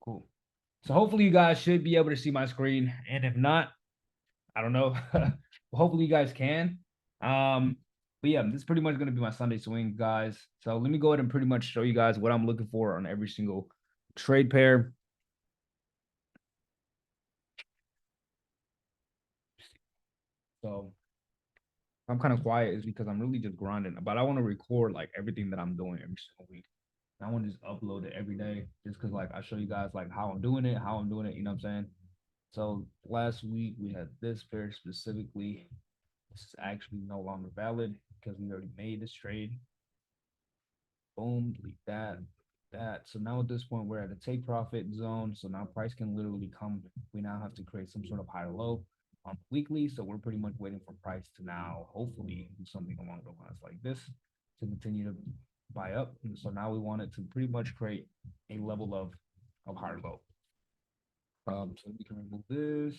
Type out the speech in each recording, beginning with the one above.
Cool. So hopefully you guys should be able to see my screen. And if not, I don't know. Hopefully you guys can. But yeah, this is pretty much gonna be my Sunday swing, guys. So let me go ahead and pretty much show you guys what I'm looking for on every single trade pair. So I'm kind of quiet is because I'm really just grinding, but I want to record like everything that I'm doing every single week. And I want to just upload it every day just because like I show you guys like how I'm doing it, you know what I'm saying? So last week we had this pair specifically. This is actually no longer valid because we already made this trade. Boom, delete that, that. So now at this point, we're at a take profit zone. So now price can literally come. We now have to create some sort of higher low on weekly. So we're pretty much waiting for price to now hopefully do something along the lines like this to continue to buy up. And so now we want it to pretty much create a level of higher low. So we can remove this.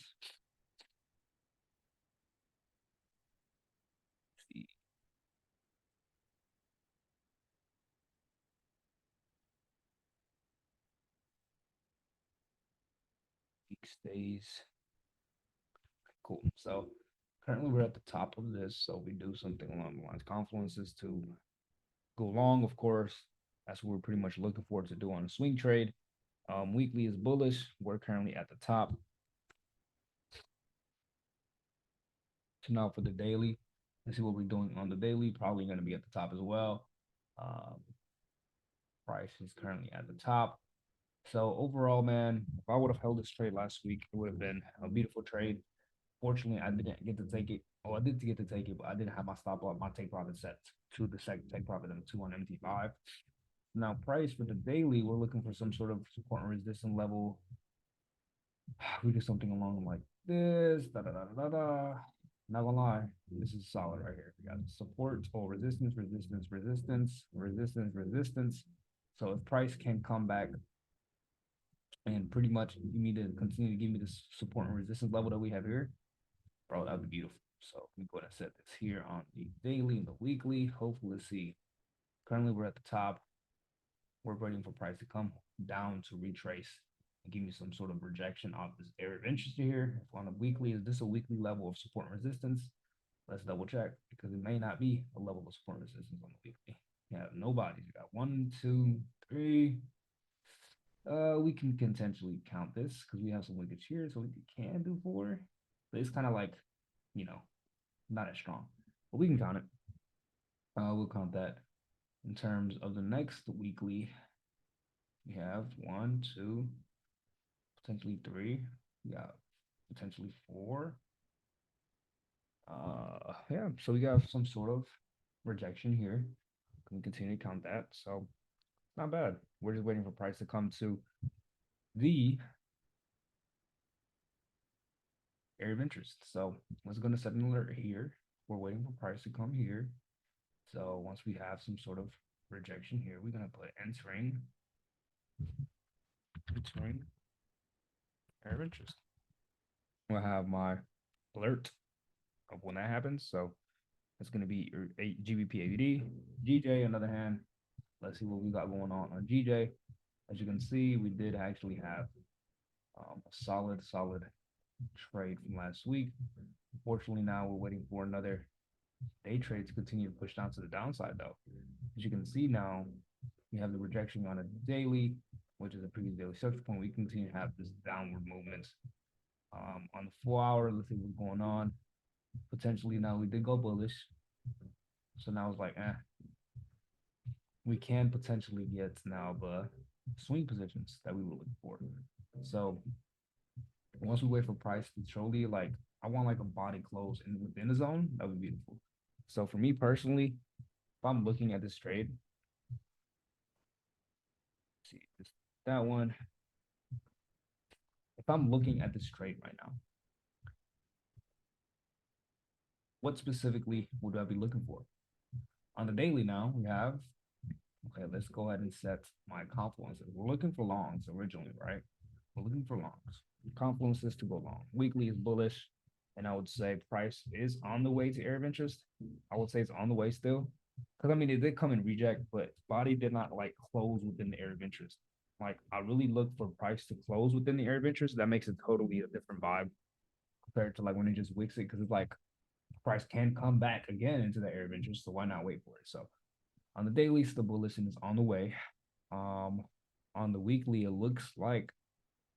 See, week stays. Cool. So currently we're at the top of this. So we do something along the lines confluences to go long, of course. That's what we're pretty much looking forward to do on a swing trade. Weekly is bullish. We're currently at the top. So now for the daily, let's see what we're doing on the daily. Probably going to be at the top as well. Um, Price is currently at the top. So overall, man, if I would have held this trade last week, it would have been a beautiful trade. Fortunately, I didn't get to take it. Oh, I did get to take it, but I didn't have my stop loss, my take profit set to the second take profit of 2 on MT5. Now, price for the daily, we're looking for some sort of support and resistance level. We do something along like this. Da da da da da. Not gonna lie, this is solid right here. We got support or resistance, resistance, resistance, resistance, resistance. So if price can come back and pretty much you need to continue to give me this support and resistance level that we have here, bro, that would be beautiful. So we go ahead and set this here on the daily and the weekly. Hopefully, let's see. Currently, we're at the top. We're waiting for price to come down to retrace and give me some sort of rejection of this area of interest here. If on a weekly, is this a weekly level of support and resistance? Let's double check because it may not be a level of support and resistance on the weekly. Yeah, nobody. You got 1, 2, 3. We can potentially count this because we have some wickets here, so we can do 4. But it's kind of like, you know, not as strong. But we can count it. We'll count that. In terms of the next weekly, we have 1, 2, potentially 3. We got potentially 4. Yeah, so we got some sort of rejection here. Can we continue to count that? So not bad. We're just waiting for price to come to the area of interest. So let's go to set an alert here. We're waiting for price to come here. So once we have some sort of rejection here, we're gonna put entering area of interest. We'll have my alert of when that happens. So it's going to be your GBP AUD. GJ, on the other hand, let's see what we got going on GJ. As you can see, we did actually have a solid trade from last week. Unfortunately, now we're waiting for another day trade to continue to push down to the downside, though. As you can see now, we have the rejection on a daily, which is a previous daily structure point. We continue to have this downward movement. On the 4 hour, let's see what's going on. Potentially now we did go bullish. So now it's like, we can potentially get now the swing positions that we were looking for. So once we wait for price to truly like, I want like a body close and within the zone, that would be beautiful. So for me personally, if I'm looking at this trade, see this, that one. If I'm looking at this trade right now, what specifically would I be looking for? On the daily now, we have, okay, let's go ahead and set my confluences. We're looking for longs originally, right? We're looking for longs. Confluences to go long. Weekly is bullish. And I would say price is on the way to area of interest. I would say it's on the way still. Because I mean, it did come in reject, but body did not like close within the area of interest. Like I really look for price to close within the area of interest. That makes it totally a different vibe compared to like when it just wicks it because it's like price can come back again into the area of interest. So why not wait for it? So on the daily, the bullish is on the way. Um, on the weekly, it looks like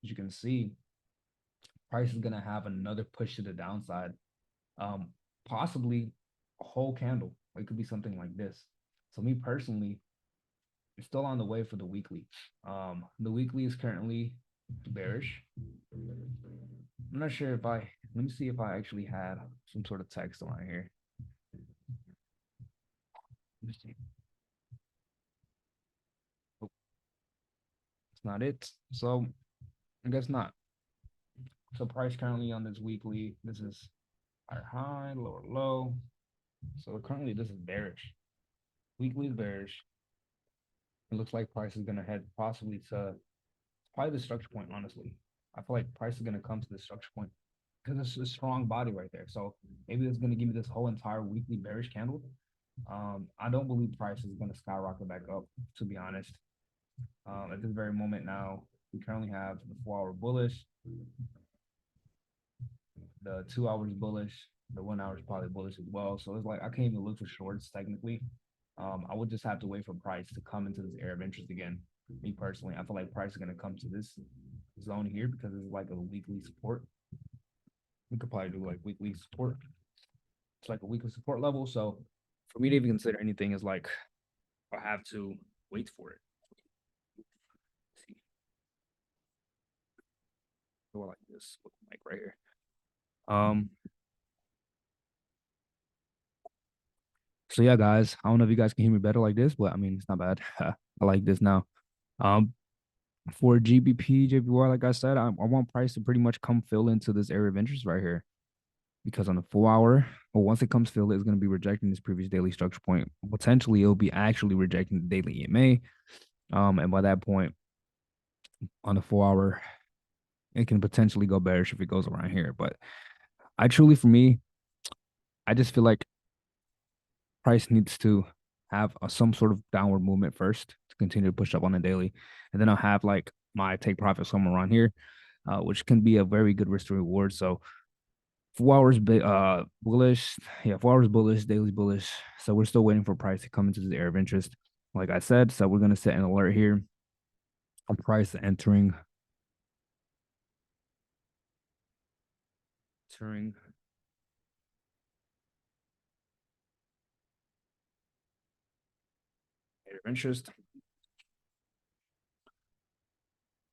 as you can see, price is gonna have another push to the downside. Um, Possibly a whole candle. It could be something like this. So me personally, it's still on the way for the weekly. The weekly is currently bearish. I'm not sure if I let me see if I actually had some sort of text on here. Let me see. Oh, it's not it. So I guess not. So price currently on this weekly, this is higher high, lower low. So currently this is bearish. Weekly is bearish. It looks like price is gonna head possibly to probably the structure point, honestly. I feel like price is gonna come to the structure point because it's a strong body right there. So maybe it's gonna give me this whole entire weekly bearish candle. I don't believe price is gonna skyrocket back up, to be honest. At this very moment now, we currently have the 4 hour bullish, the 2 hours bullish, the 1 hour is probably bullish as well. So it's like I can't even look for shorts technically. I would just have to wait for price to come into this area of interest again. Me personally, I feel like price is gonna come to this zone here because it's like a weekly support. We could probably do like weekly support. It's like a weekly support level. So for me to even consider anything is like I have to wait for it. Let's see, go like this, like right here. Um, so yeah, guys, I don't know if you guys can hear me better like this, but I mean it's not bad. I like this now. Um, for GBP, JPY, like I said, I want price to pretty much come fill into this area of interest right here because on the 4 hour, well, once it comes fill, it's going to be rejecting this previous daily structure point. Potentially, it'll be actually rejecting the daily EMA. And by that point, on the 4 hour, it can potentially go bearish if it goes around here. But I truly, for me, I just feel like price needs to have some sort of downward movement first to continue to push up on the daily, and then I'll have like my take profit somewhere around here, which can be a very good risk to reward. So 4 hours bullish, yeah, 4 hours bullish, daily bullish. So we're still waiting for price to come into the area of interest, like I said. So we're gonna set an alert here on price entering area of interest.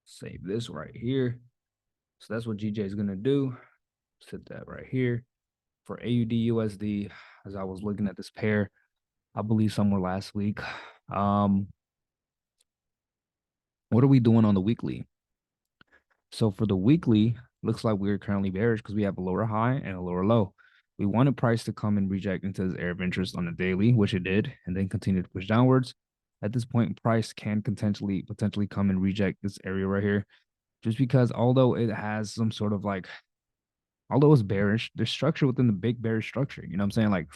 Save this right here. So that's what GJ is gonna do. Set that right here for AUD USD. As I was looking at this pair, I believe somewhere last week. Um, what are we doing on the weekly? So for the weekly, looks like we're currently bearish because we have a lower high and a lower low. We wanted price to come and reject into this area of interest on the daily, which it did, and then continue to push downwards. At this point, price can potentially come and reject this area right here, just because although it has some sort of like, although it's bearish, there's structure within the big bearish structure. You know what I'm saying? Like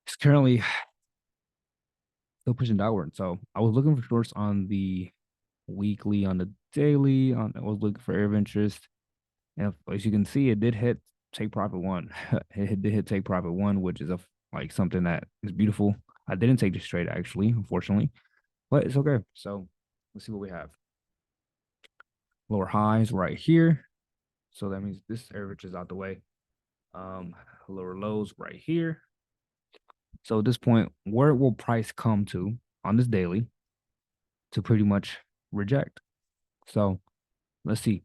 it's currently still pushing downward. So I was looking for shorts on the weekly, on the daily. I was looking for area of interest. And as you can see, it did hit take profit one. It did hit take profit one, which is like something that is beautiful. I didn't take this trade actually, unfortunately, but it's okay. So let's see what we have. Lower highs right here. So that means this average is out the way. Um, Lower lows right here. So at this point, where will price come to on this daily to pretty much reject? So let's see.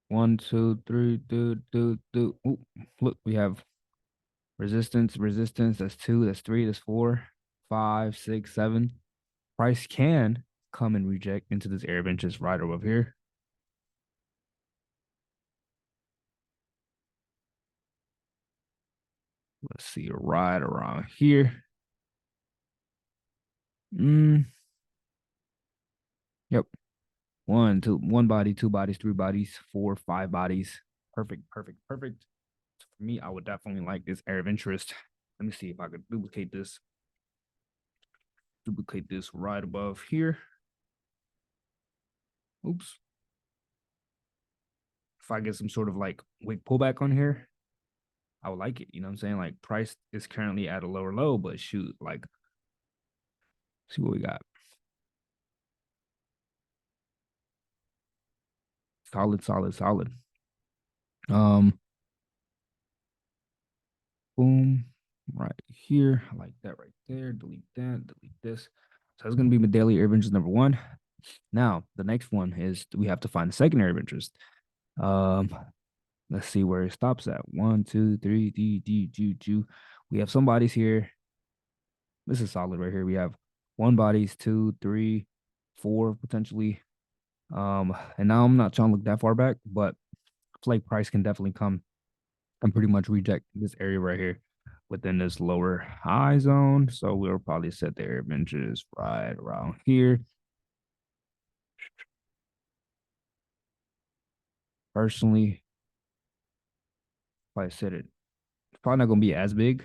One, two, three, do. Ooh, look, we have resistance, resistance. That's two, that's three, that's four, five, six, seven. Price can come and reject into this area of interest right over here. Let's see, right around here. Mm, yep. One, two, one body, two bodies, three bodies, four, five bodies. perfect, perfect, perfect. So for me, I would definitely like this area of interest. Let me see if I could duplicate this right above here. Oops. If I get some sort of like wick pullback on here, I would like it. You know what I'm saying? Like price is currently at a lower low, but shoot, like see what we got. Solid, solid, solid. Um, boom, right here. I like that right there. Delete that, delete this. So that's gonna be my daily area of interest number one. Now the next one is we have to find the secondary of interest. Um, let's see where it stops at. One, two, three, D. We have some bodies here. This is solid right here. We have one bodies, two, three, four potentially. And now I'm not trying to look that far back, but like price can definitely come and pretty much reject this area right here within this lower high zone. So we'll probably set the area of interest right around here. Personally, if I set it, it's probably not gonna be as big.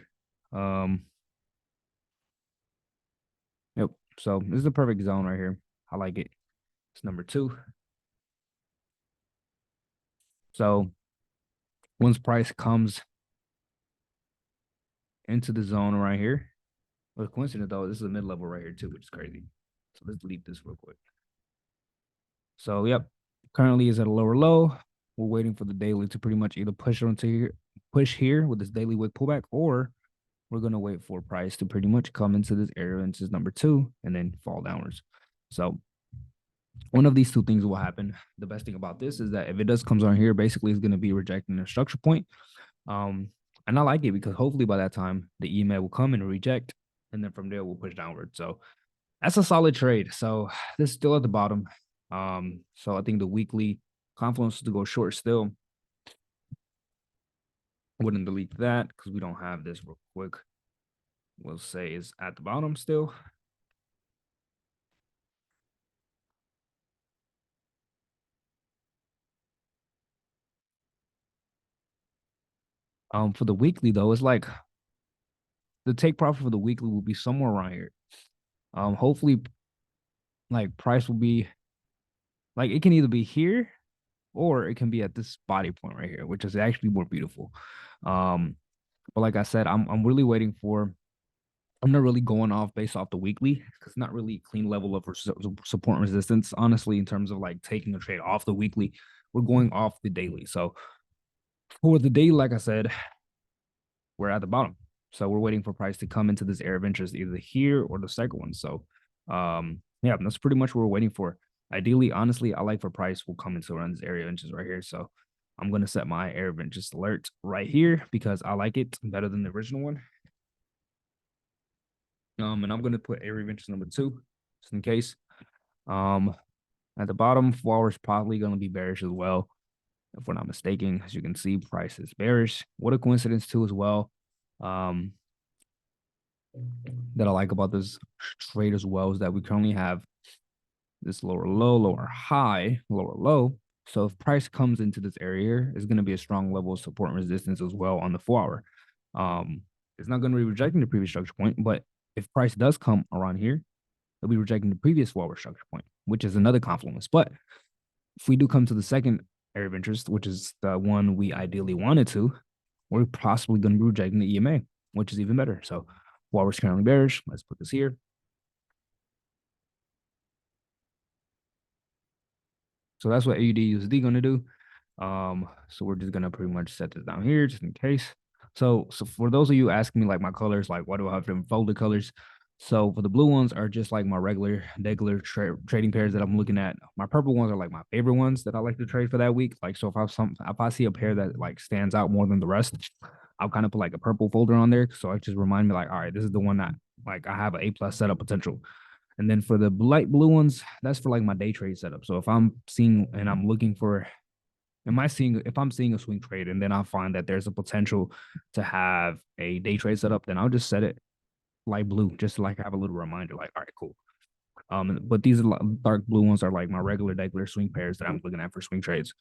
Um, yep. So this is the perfect zone right here. I like it. It's number two. So once price comes into the zone right here, well, coincident though, this is a mid level right here too, which is crazy. So let's delete this real quick. So yep, currently is at a lower low. We're waiting for the daily to pretty much either push here with this daily wick pullback, or we're gonna wait for price to pretty much come into this area, into number two, and then fall downwards. So one of these two things will happen. The best thing about this is that if it does comes on here, basically it's gonna be rejecting the structure point. Um, and I like it because hopefully by that time the EMA will come and reject, and then from there we'll push downward. So that's a solid trade. So this is still at the bottom. So I think the weekly confluence to go short still. Wouldn't delete that because we don't have this real quick. We'll say is at the bottom still. For the weekly though, it's like the take profit for the weekly will be somewhere around here. Hopefully, like price will be like it can either be here or it can be at this body point right here, which is actually more beautiful. Um, but like I said, I'm really waiting for. I'm not really going off based off the weekly because it's not really clean level of support and resistance. Honestly, in terms of like taking a trade off the weekly, we're going off the daily. So for the daily, like I said, we're at the bottom. So we're waiting for price to come into this area of interest, either here or the second one. So yeah, that's pretty much what we're waiting for. Ideally, honestly, I like for price will come into around this area of interest right here. So I'm gonna set my area of interest alert right here because I like it better than the original one. And I'm gonna put area of interest number two, just in case. Um, at the bottom, 4 hours probably gonna be bearish as well, if we're not mistaken. As you can see, price is bearish. What a coincidence too, as well. Um, that I like about this trade as well is that we currently have this lower low, lower high, lower low. So if price comes into this area, it's going to be a strong level of support and resistance as well on the 4 hour. It's not going to be rejecting the previous structure point, but if price does come around here, it'll be rejecting the previous 4 hour structure point, which is another confluence. But if we do come to the second area of interest, which is the one we ideally wanted to, we're possibly going to be rejecting the EMA, which is even better. So 4 hours currently bearish. Let's put this here. So that's what AUD/USD going to do. So we're just gonna pretty much set this down here just in case. So for those of you asking me like my colors, like why do I have different folder colors? So for the blue ones are just like my regular trading pairs that I'm looking at. My purple ones are like my favorite ones that I like to trade for that week. Like so if I see a pair that like stands out more than the rest, I'll kind of put like a purple folder on there. So I just remind me like, all right, this is the one that like I have an A+ setup potential. And then for the light blue ones, that's for like my day trade setup. So if I'm seeing and I'm looking for, if I'm seeing a swing trade and then I find that there's a potential to have a day trade setup, then I'll just set it light blue, just to like have a little reminder, like, all right, cool. But these dark blue ones are like my regular swing pairs that I'm looking at for swing trades.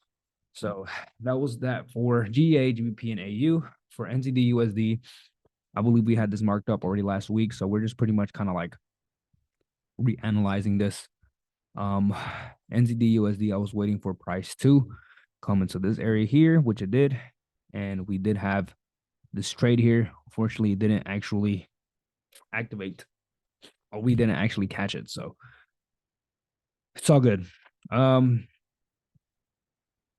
So that was that for GA, GBP, and AU. For NZD USD, I believe we had this marked up already last week. So we're just pretty much kind of like reanalyzing this. Um, NZD USD, I was waiting for price to come into this area here, which it did. And we did have this trade here. Unfortunately, it didn't actually activate, or we didn't actually catch it. So it's all good. Um,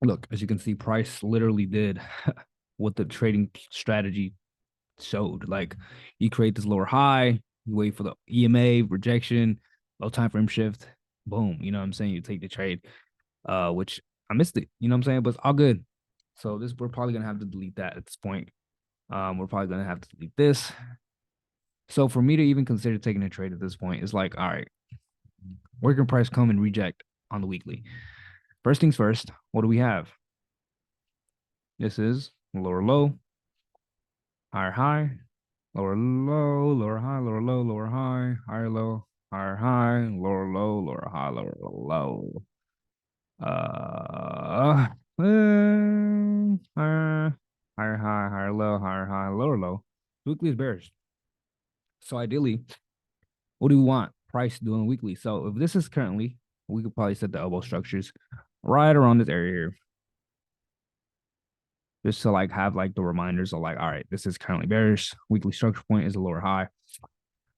Look, as you can see, price literally did what the trading strategy showed. Like you create this lower high, you wait for the EMA rejection, low time frame shift, boom. You know what I'm saying? You take the trade, which I missed it. You know what I'm saying? But it's all good. So this we're probably gonna have to delete that at this point. We're probably gonna have to delete this. So for me to even consider taking a trade at this point is like, all right, where can price come and reject on the weekly? First things first, what do we have? This is lower low, higher high, lower low, lower high, lower low, lower high, higher low, higher high, lower low, lower high, lower low. Higher, higher high, higher high, lower low. Weekly is bearish. So ideally, what do we want price doing weekly? So if this is currently, we could probably set the elbow structures right around this area here, just to like have like the reminders of like, all right, this is currently bearish. Weekly structure point is a lower high.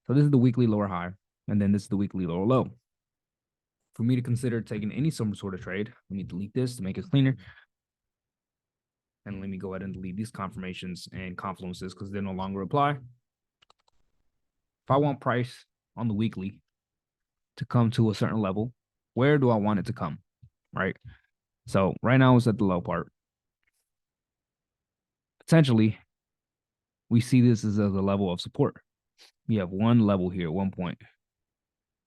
So this is the weekly lower high, and then this is the weekly lower low. For me to consider taking any some sort of trade, let me delete this to make it cleaner. And let me go ahead and delete these confirmations and confluences because they no longer apply. If I want price on the weekly to come to a certain level, where do I want it to come? Right. So right now it's at the low part. Potentially, we see this as a level of support. We have one level here at one point.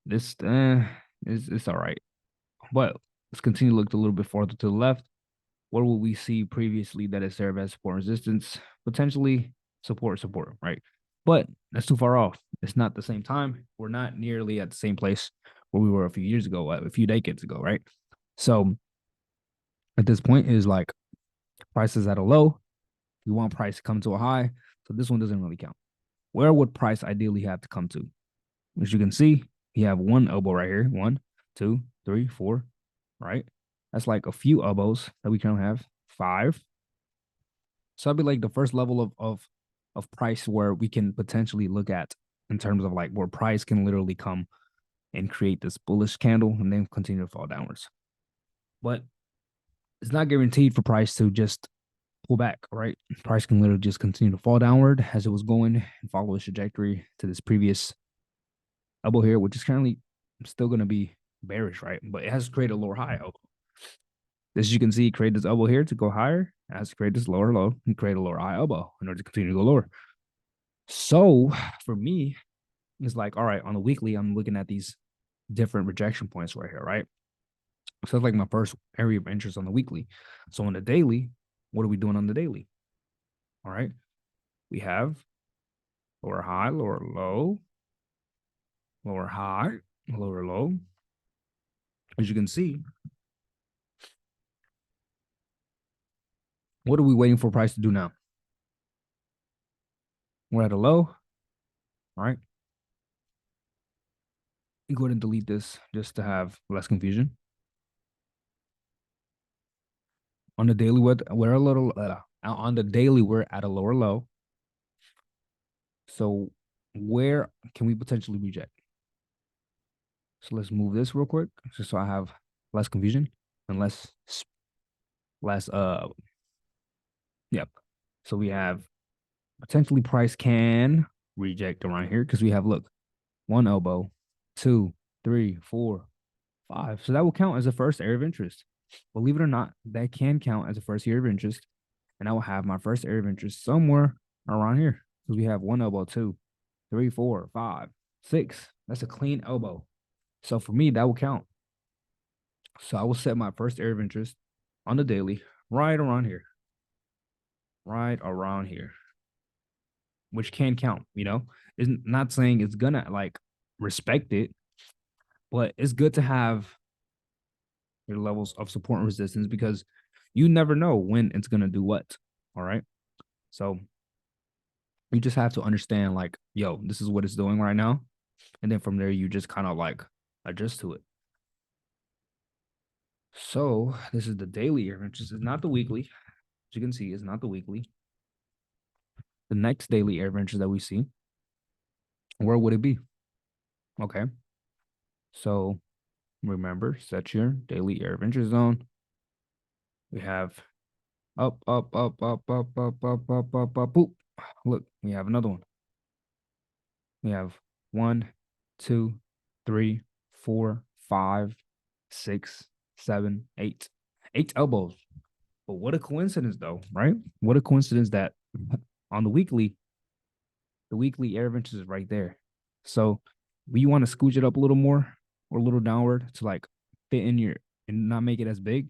This it's all right. But let's continue to look a little bit farther to the left. What will we see previously that it served as support resistance? Potentially support, right? But that's too far off. It's not the same time. We're not nearly at the same place where we were a few years ago, a few decades ago, right? So at this point is like price is at a low. We want price to come to a high. So this one doesn't really count. Where would price ideally have to come to? As you can see, you have one elbow right here. 1, 2, 3, 4, right? That's like a few elbows that we can have. 5. So that'd be like the first level of price where we can potentially look at in terms of like where price can literally come and create this bullish candle and then continue to fall downwards. But it's not guaranteed for price to just pull back, right? Price can literally just continue to fall downward as it was going and follow its trajectory to this previous elbow here, which is currently still going to be bearish, right? But it has created a lower high elbow. As you can see, create this elbow here to go higher. It has to create this lower low and create a lower high elbow in order to continue to go lower. So for me, it's like, all right, on the weekly, I'm looking at these different rejection points right here, right? So that's like my first area of interest on the weekly. So on the daily, what are we doing on the daily? All right. We have lower high, lower low, lower high, lower low. As you can see, what are we waiting for price to do now? We're at a low. All right. Go ahead and delete this just to have less confusion. On the daily, we're a little on the daily, we're at a lower low. So where can we potentially reject? So let's move this real quick, just so I have less confusion and less yep. So we have potentially price can reject around here because we have look, one elbow, 2, 3, 4, 5. So that will count as a first area of interest. Believe it or not, that can count as a first area of interest. And I will have my first area of interest somewhere around here. Because we have one elbow, 2, 3, 4, 5, 6. That's a clean elbow. So for me, that will count. So I will set my first area of interest on the daily right around here. Right around here. Which can count, It's not saying it's gonna like respect it, but it's good to have your levels of support and resistance because You never know when it's gonna do what. All right. So you just have to understand, like, yo, this is what it's doing right now. And then from there, you just kind of like adjust to it. So this is the daily average. This is not the weekly. As you can see, it's not the weekly. The next daily average that we see, where would it be? Okay. So remember, set your daily average zone. We have up, up, up, up, up, up, up, up, up, up, boop. Look, we have another one. We have 1, 2, 3, 4, 5, 6, 7, 8. 8 elbows. But what a coincidence, though, right? What a coincidence that on the weekly air inches is right there. So we want to scooch it up a little more or a little downward to like fit in your and not make it as big.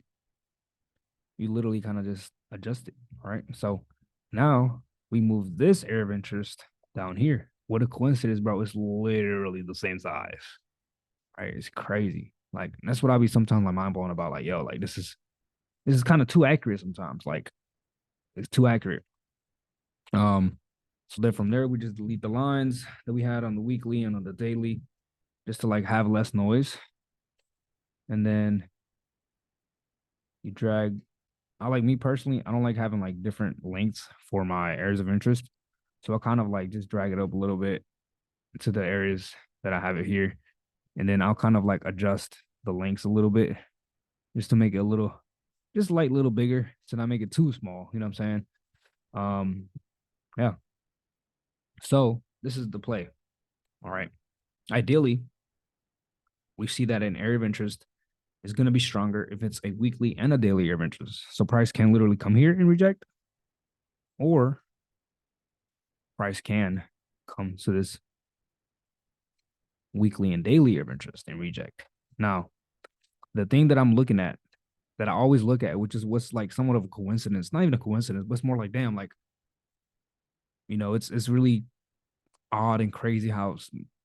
You literally kind of just adjust it. All right. So now we move this area of interest down here. What a coincidence, bro. It's literally the same size. Right. It's crazy. Like that's what I'll be sometimes like mind blown about. Like, yo, like this is kind of too accurate sometimes. Like it's too accurate. Um, so then from there we just delete the lines that we had on the weekly and on the daily just to like have less noise. And then you drag. I like me personally, I don't like having like different lengths for my areas of interest. So I kind of like just drag it up a little bit to the areas that I have it here. And then I'll kind of like adjust the lengths a little bit just to make it a little, just light little bigger to not make it too small. You know what I'm saying? Um, yeah. So this is the play. All right. Ideally, we see that an area of interest is going to be stronger if it's a weekly and a daily area of interest. So price can literally come here and reject, or price can come to this weekly and daily area of interest and reject. Now, the thing that I'm looking at, that I always look at, which is what's like somewhat of a coincidence, not even a coincidence, but it's more like, damn, like, it's really odd and crazy how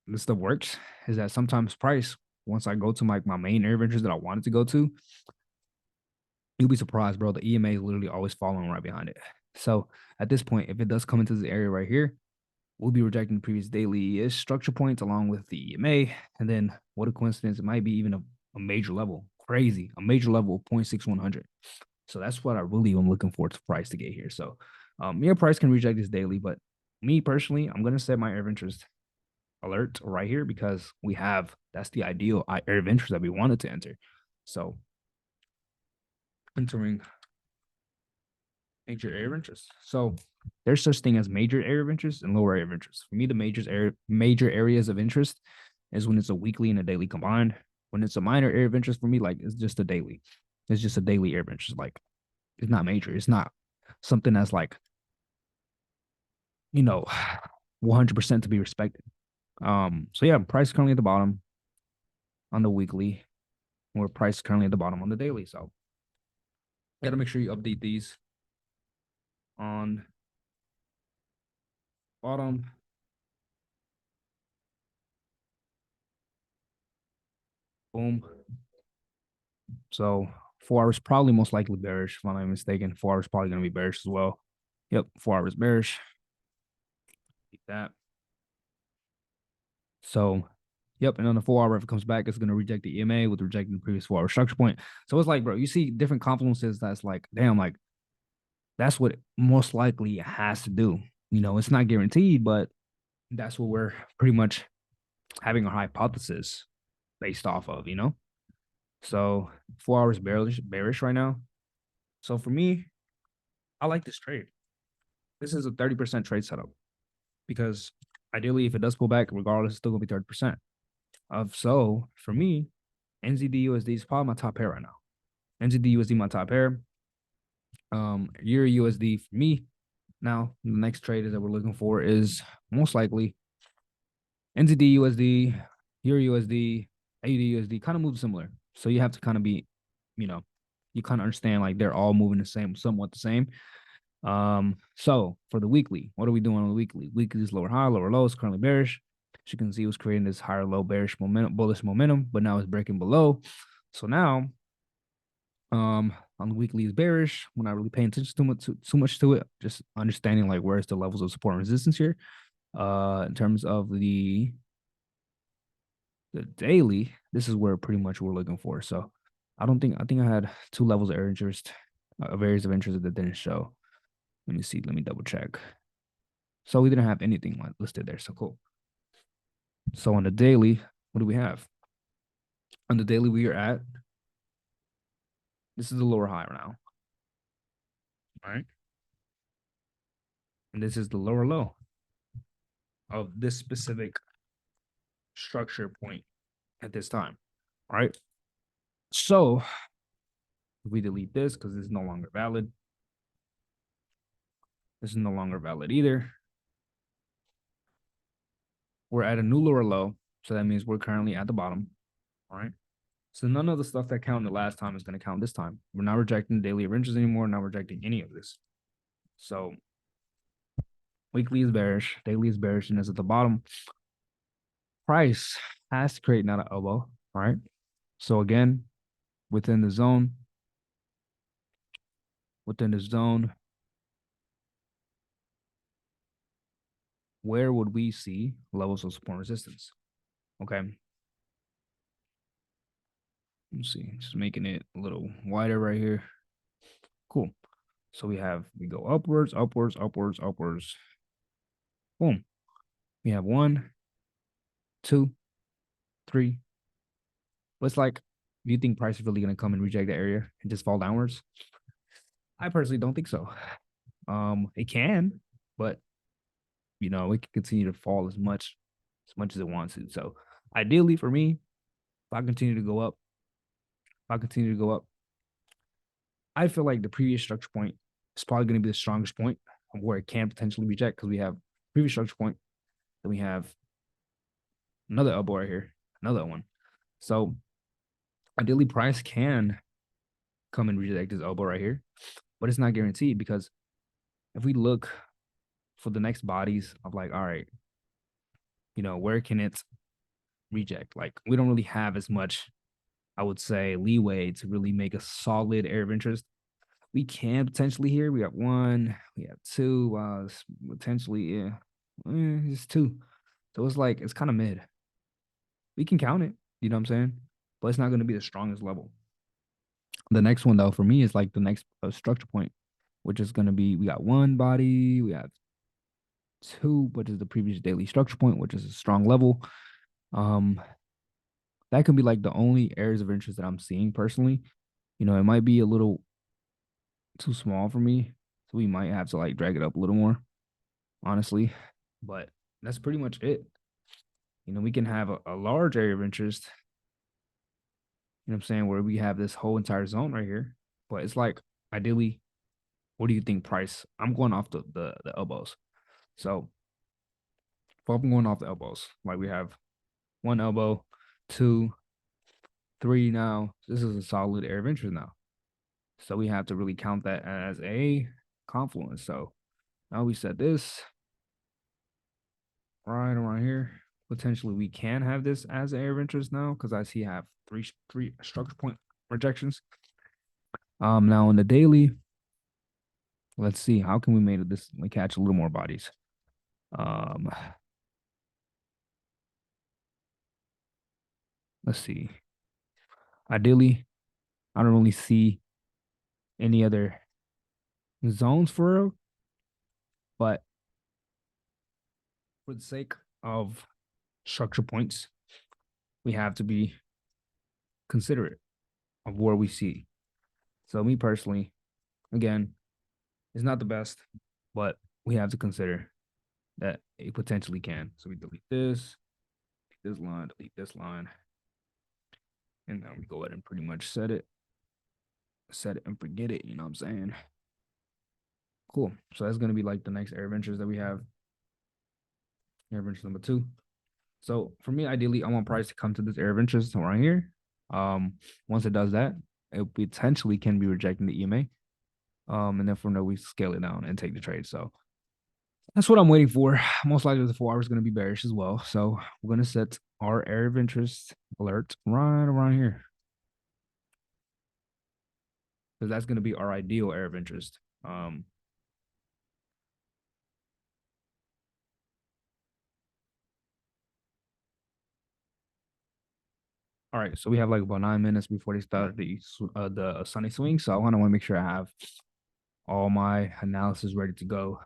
this stuff works, is that sometimes price, once I go to my main area of interest that I wanted to go to, you'll be surprised, bro. The EMA is literally always following right behind it. So at this point, if it does come into this area right here, we'll be rejecting the previous daily-ish structure points along with the EMA. And then what a coincidence, it might be even a major level. Crazy. A major level of 0.6100. So that's what I really am looking for to price to get here. So yeah, price can reject this daily, but me personally, I'm gonna set my area of interest alert right here because that's the ideal area of interest that we wanted to enter. So entering major area of interest. So there's such thing as major area of interest and lower area of interest. For me, the major areas of interest is when it's a weekly and a daily combined. When it's a minor area of interest for me, like it's just a daily. It's just a daily area of interest. Like it's not major. It's not something that's like, you know, 100% to be respected. So yeah, price currently at the bottom on the weekly, or price currently at the bottom on the daily. So you got to make sure you update these on bottom. Boom. So 4 hours probably most likely bearish, if I'm not mistaken. 4 hours probably going to be bearish as well. Yep, 4 hours bearish. Keep that. So, yep, and on the 4 hour, if it comes back, it's going to reject the EMA with rejecting the previous 4 hour structure point. So it's like, bro, you see different confluences that's like, damn, like that's what most likely it has to do. It's not guaranteed, but that's what we're pretty much having a hypothesis based off of. So 4 hours bearish right now. So for me, I like this trade. This is a 30% trade setup because ideally, if it does pull back, regardless, it's still gonna be 30%. So for me, NZD USD is probably my top pair right now. NZD USD my top pair. Euro USD for me. Now the next trade that we're looking for is most likely NZD USD, Euro USD, AUD USD. Kind of move similar. So you have to kind of be, you kind of understand like they're all moving the same, somewhat the same. So for the weekly, what are we doing on the weekly? Weekly is lower high, lower low. It's currently bearish. As you can see, it was creating this higher low bearish momentum, bullish momentum, but now it's breaking below. So now On the weekly is bearish. We're not really paying attention too much to it. Just understanding like where's the levels of support and resistance here. In terms of the daily, this is where pretty much we're looking for. So I think I had two levels of area interest, areas of interest that didn't show. Let me see. Let me double check. So we didn't have anything listed there. So cool. So on the daily, what do we have? On the daily, we are at, this is the lower high now. All right. And this is the lower low of this specific structure point at this time. All right. So if we delete this because this is no longer valid. This is no longer valid either. We're at a new lower low. So that means we're currently at the bottom. All right. So none of the stuff that counted the last time is going to count this time. We're not rejecting daily ranges anymore. Not rejecting any of this. So weekly is bearish. Daily is bearish and is at the bottom. Price has to create not an elbow. All right. So again, within the zone, where would we see levels of support and resistance? Okay. Let's see, just making it a little wider right here. Cool. So we go upwards, upwards, upwards, upwards. Boom. We have 1, 2, 3. But it's like, do you think price is really going to come and reject the area and just fall downwards? I personally don't think so. It can, but it can continue to fall as much as it wants to. So ideally for me, if I continue to go up, I feel like the previous structure point is probably going to be the strongest point of where it can potentially reject because we have previous structure point, then we have another elbow right here, another one. So ideally, price can come and reject this elbow right here, but it's not guaranteed because if we look for the next bodies of like, all right, where can it reject? Like we don't really have as much, I would say, leeway to really make a solid area of interest. We can potentially here. We have 1, we have 2. Potentially, yeah, it's 2. So it's like it's kind of mid. We can count it, you know what I'm saying? But it's not going to be the strongest level. The next one though, for me, is like the next structure point, which is going to be we got 1 body, we have 2, which is the previous daily structure point, which is a strong level. That could be like the only areas of interest that I'm seeing personally. It might be a little too small for me, so we might have to like drag it up a little more, honestly. But that's pretty much it. We can have a large area of interest, what I'm saying, where we have this whole entire zone right here. But it's like, ideally, what do you think price? I'm going off the elbows. So if I'm going off the elbows, like we have 1 elbow, 2, 3 now. This is a solid area of interest now. So we have to really count that as a confluence. So now we set this right around here. Potentially we can have this as an area of interest now because I see I have three structure point rejections. Now on the daily, let's see how can we make this catch a little more bodies. Let's see. Ideally, I don't really see any other zones for real, but for the sake of structure points, we have to be considerate of where we see. So me personally, again, it's not the best, but we have to consider that it potentially can. So we delete this line, delete this line, and then we go ahead and pretty much set it and forget it. You know what I'm saying? Cool. So that's gonna be like the next air ventures that we have. Air ventures number 2. So for me, ideally, I want price to come to this air ventures right here. Once it does that, it potentially can be rejecting the EMA. And then from there we scale it down and take the trade. So that's what I'm waiting for. Most likely the 4 hours is going to be bearish as well. So we're going to set our area of interest alert right around here. because that's going to be our ideal area of interest. All right, so we have like about 9 minutes before they start the Sunday swing. So I want to make sure I have all my analysis ready to go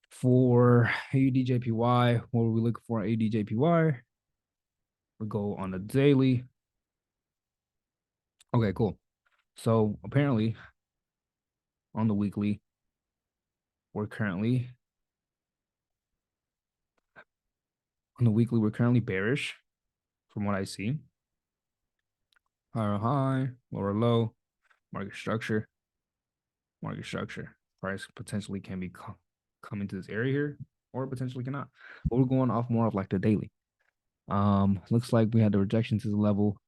for AUDJPY. What are we looking for on AUDJPY? We go on the daily. Okay, cool. So apparently on the weekly, we're currently bearish from what I see. Higher high, lower low, market structure. Price potentially can be coming to this area here, or potentially cannot. But we're going off more of like the daily. Looks like we had the rejection to the level.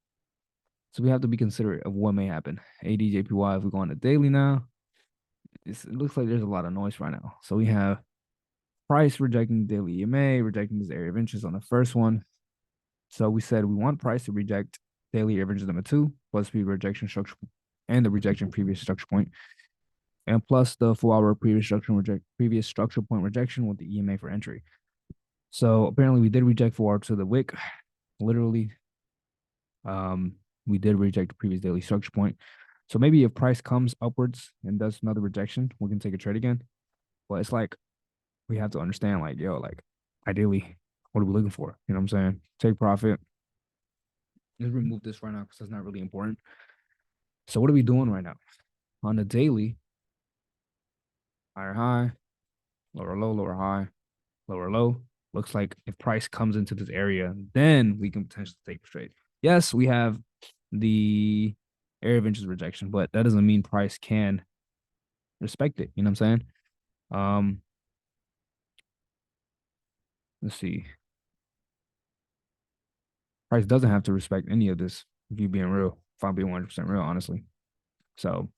So we have to be considerate of what may happen. ADJPY, if we go on the daily now, it looks like there's a lot of noise right now. So we have price rejecting the daily EMA, rejecting this area of interest on the first one. So we said we want price to reject daily area of interest number 2, plus the rejection structure and the rejection previous structure point, and plus the 4-hour previous structure point rejection with the EMA for entry. So apparently we did reject 4-hour to the wick. Literally, we did reject the previous daily structure point. So maybe if price comes upwards and does another rejection, we can take a trade again. But it's like we have to understand, like, yo, like ideally, what are we looking for? You know what I'm saying? Take profit. Let's remove this right now because that's not really important. So what are we doing right now? On the daily, higher high, lower low, lower high, lower low. Looks like if price comes into this area, then we can potentially take a trade. Yes, we have the area of interest rejection, but that doesn't mean price can respect it. You know what I'm saying? Let's see. Price doesn't have to respect any of this if you being real. If I'm being 100% real, honestly. So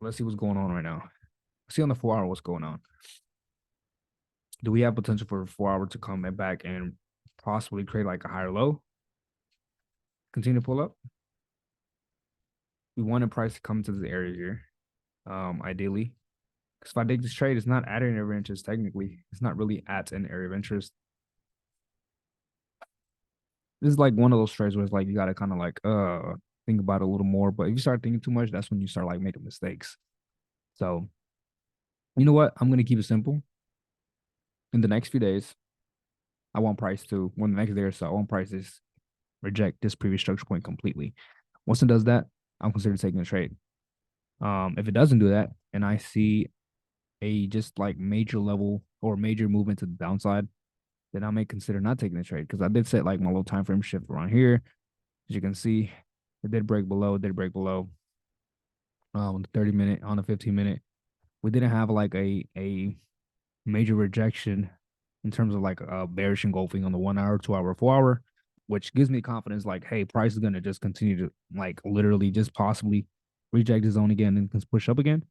let's see what's going on right now. See on the 4-hour what's going on. Do we have potential for 4-hour to come back and possibly create like a higher low? Continue to pull up. We want a price to come to this area here, ideally. Because if I take this trade, it's not at an area of interest technically. It's not really at an area of interest. This is like one of those trades where it's like you gotta kind of like think about it a little more. But if you start thinking too much, that's when you start like making mistakes. So you know what? I'm gonna keep it simple. In the next few days, I want price to when the next day or so, I want price to reject this previous structure point completely. Once it does that, I'm considering taking a trade. If it doesn't do that, and I see a just like major level or major movement to the downside, then I may consider not taking the trade because I did set like my low time frame shift around here. As you can see, it did break below. It did break below. The 30-minute on the 15-minute, we didn't have like a major rejection in terms of like bearish engulfing on the 1 hour, 2 hour, 4 hour, which gives me confidence. Like, hey, price is gonna just continue to like literally just possibly reject the zone again and push up again,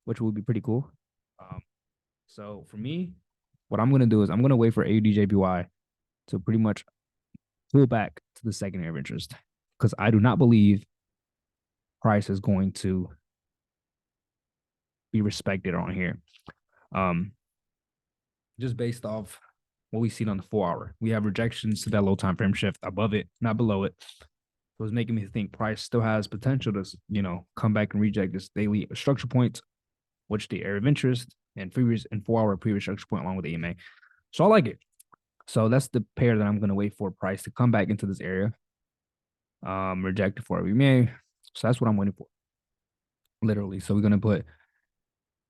which would be pretty cool. So for me, what I'm gonna do is I'm gonna wait for AUDJPY to pretty much pull back to the second area of interest because I do not believe price is going to be respected on here. Just based off what we've seen on the 4 hour, we have rejections to that low time frame shift above it, not below it. So it's making me think price still has potential to, come back and reject this daily structure point, which the area of interest and previous and 4 hour previous structure point along with the EMA. So I like it. So that's the pair that I'm going to wait for price to come back into this area. Reject it for EMA. So that's what I'm waiting for. Literally. So we're going to put,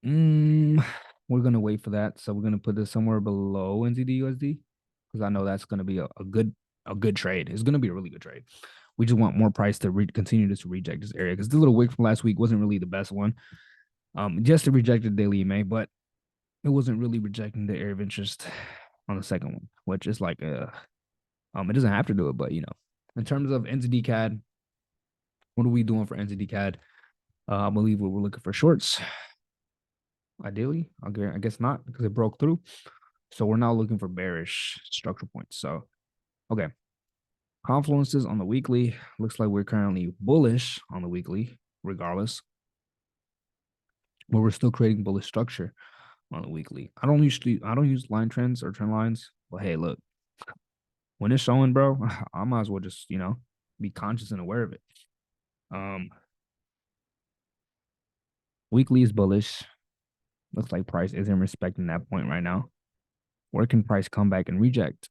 we're going to wait for that. So we're going to put this somewhere below NZD USD because I know that's going to be a good trade. It's going to be a really good trade. We just want more price to continue to reject this area because the little wick from last week wasn't really the best one. Just to reject the daily EMA, but it wasn't really rejecting the area of interest on the second one, which is like it doesn't have to do it, but in terms of NZD CAD, what are we doing for NZD CAD? I believe we're looking for shorts. Ideally, I guess not because it broke through. So we're now looking for bearish structure points. So, okay. Confluences on the weekly looks like we're currently bullish on the weekly, regardless, but we're still creating bullish structure on the weekly. I don't use line trends or trend lines, but hey, look, when it's showing, bro, I might as well just be conscious and aware of it. Um, Weekly is bullish. Looks like price isn't respecting that point right now. Where can price come back and reject?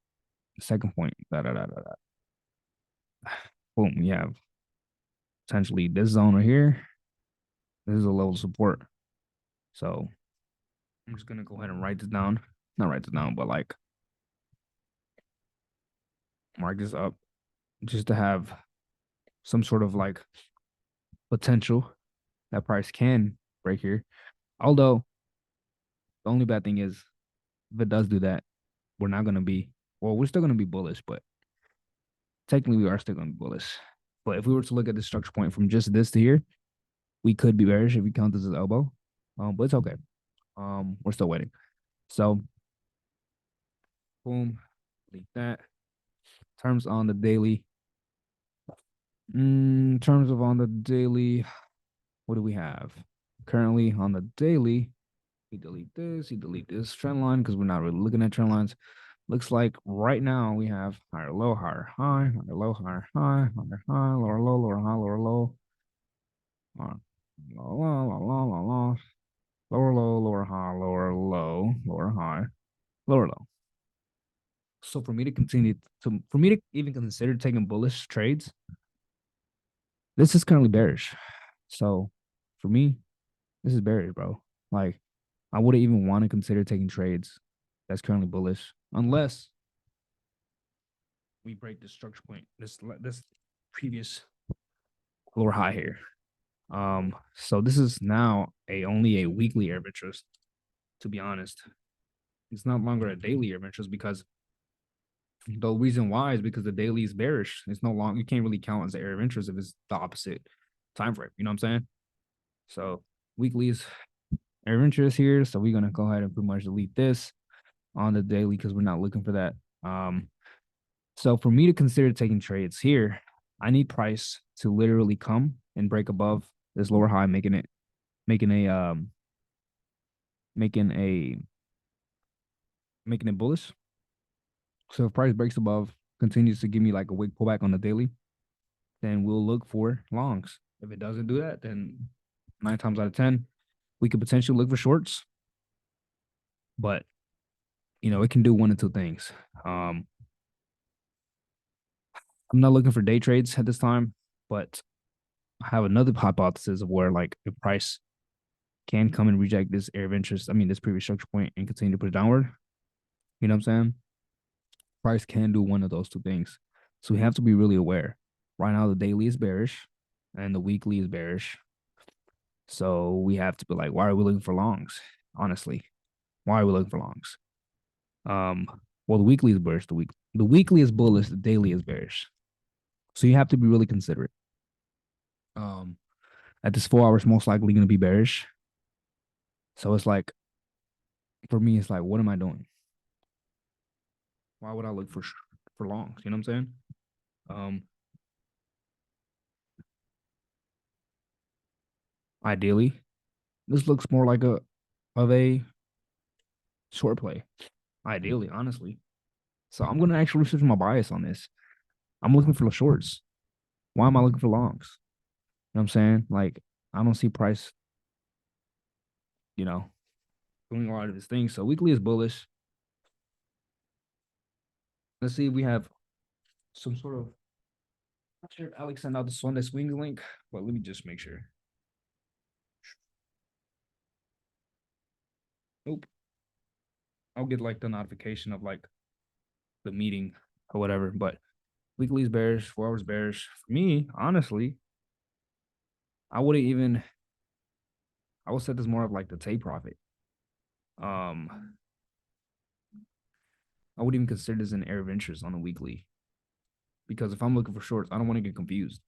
Second point. Da, da, da, da, da. Boom. We have potentially this zone right here. This is a level of support. So I'm just gonna go ahead and write this down. Not write this down, but like mark this up just to have some sort of like potential that price can break here. Although the only bad thing is if it does do that, we're not gonna be we're still gonna be bullish, but technically we are still gonna be bullish. But if we were to look at the structure point from just this to here, we could be bearish if we count this as elbow. But it's okay. We're still waiting. So boom, delete that. Terms on the daily. Terms of on the daily, what do we have? Currently on the daily, we delete this trend line because we're not really looking at trend lines. Looks like right now we have higher low, higher high, higher low, higher high, higher high, lower low, lower high, lower low. Low, low, low, low, low, low, lower low, lower high, lower low, lower high, lower low. So for me to continue for me to even consider taking bullish trades, this is currently bearish. So for me, this is bearish, bro. Like I wouldn't even want to consider taking trades that's currently bullish unless we break the structure point, this previous lower high here. So this is now only a weekly area of interest, to be honest. It's not longer a daily area of interest because the reason why is because the daily is bearish. It's no longer you can't really count as an area of interest if it's the opposite time frame. You know what I'm saying? So weekly is area of interest here. So we're gonna go ahead and pretty much delete this on the daily because we're not looking for that. So for me to consider taking trades here, I need price to literally come and break above this lower high, making a making a making it bullish. So if price breaks above, continues to give me like a wick pullback on the daily, then we'll look for longs. If it doesn't do that, then 9 times out of 10, we could potentially look for shorts. But it can do one of two things. I'm not looking for day trades at this time, but I have another hypothesis of where like if price can come and reject this area of interest, I mean this previous structure point and continue to push downward. You know what I'm saying? Price can do one of those two things. So we have to be really aware. Right now, the daily is bearish and the weekly is bearish. So we have to be like, why are we looking for longs? Honestly, why are we looking for longs? Well, the weekly is bearish. The weekly is bullish. The daily is bearish. So you have to be really considerate. At this 4 hours, most likely going to be bearish. So it's like, for me, it's like, what am I doing? Why would I look for longs? You know what I'm saying? Ideally, this looks more like a short play. Ideally, honestly. So I'm gonna actually research my bias on this. I'm looking for the shorts. Why am I looking for longs? You know what I'm saying? Like, I don't see price, doing a lot of these things. So weekly is bullish. Let's see if we have some sort of not sure if Alex sent out the Sunday swings link, but let me just make sure. Nope. I'll get like the notification of like the meeting or whatever. But weekly is bearish, 4 hours bearish. For me, honestly, I wouldn't even I would set this more of like the take profit. Um, I wouldn't even consider this an area of interest on a weekly because if I'm looking for shorts, I don't want to get confused.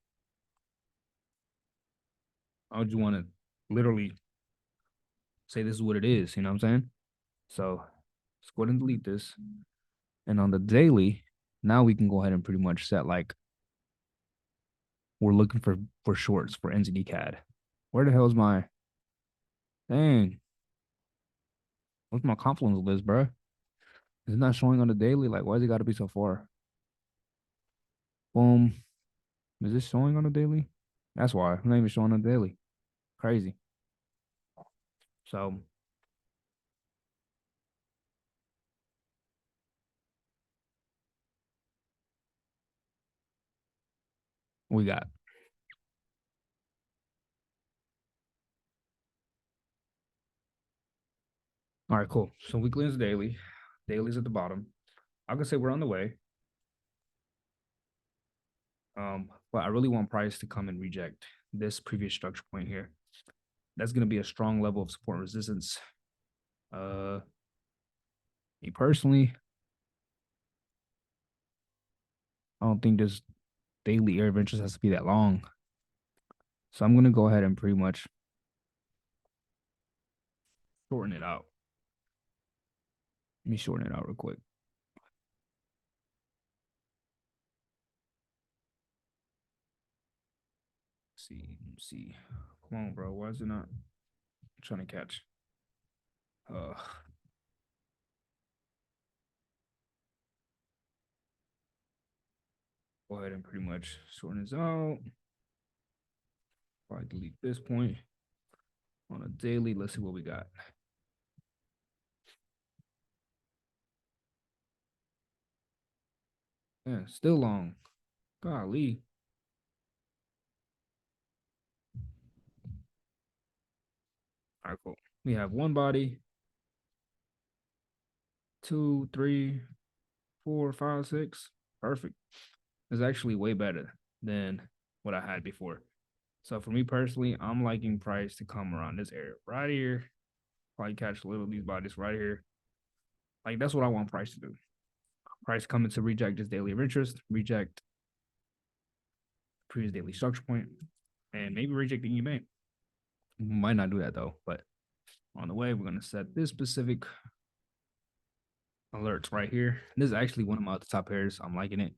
I would just want to literally say this is what it is. You know what I'm saying? So let's go ahead and delete this. And on the daily, Now we can go ahead and pretty much set like we're looking for shorts for NZD CAD. Where the hell is my dang? What's my confluence list, bro? Is it not showing on the daily? Like, why has it got to be so far? Boom. Is this showing on the daily? That's why. I'm not even showing on the daily. Crazy. So we got. All right, cool. So weekly is daily. Daily's at the bottom. I can say we're on the way. But I really want price to come and reject this previous structure point here. That's gonna be a strong level of support and resistance. Uh Me personally, I don't think this daily area of interest has to be that long. So I'm gonna go ahead and pretty much shorten it out. Let me shorten it out real quick. Let's see. Come on, bro. Why is it not I'm trying to catch? Uh Go ahead and pretty much shorten this out. Probably delete this point on a daily. Let's see what we got. Yeah, still long. Golly. All right, cool. We have one body, two, three, four, five, six. Perfect. It's actually way better than what I had before. So for me personally, I'm liking price to come around this area right here. Probably catch a little of these bodies right here. Like that's what I want price to do. Price coming to reject this daily of interest, reject previous daily structure point, and maybe reject the EMA. Might not do that though, but on the way, we're gonna set this specific alerts right here. This is actually one of my top pairs. I'm liking it.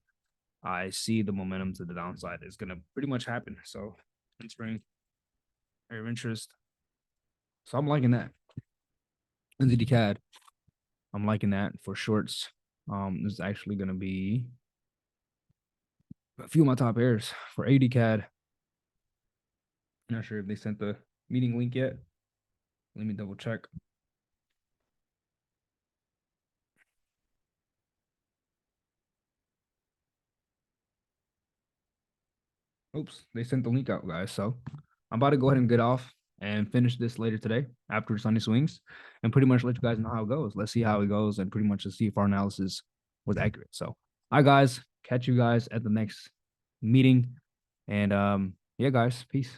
I see the momentum to the downside is gonna pretty much happen. So entering area of interest. So I'm liking that. NZD CAD. I'm liking that for shorts. This is actually gonna be a few of my top pairs for AD CAD. Not sure if they sent the meeting link yet. Let me double check. Oops, they sent the link out, guys. So I'm about to go ahead and get off and finish this later today after Sunday swings and pretty much let you guys know how it goes. Let's see how it goes and pretty much to see if our analysis was accurate. So, all right, guys, catch you guys at the next meeting. And yeah, guys, peace.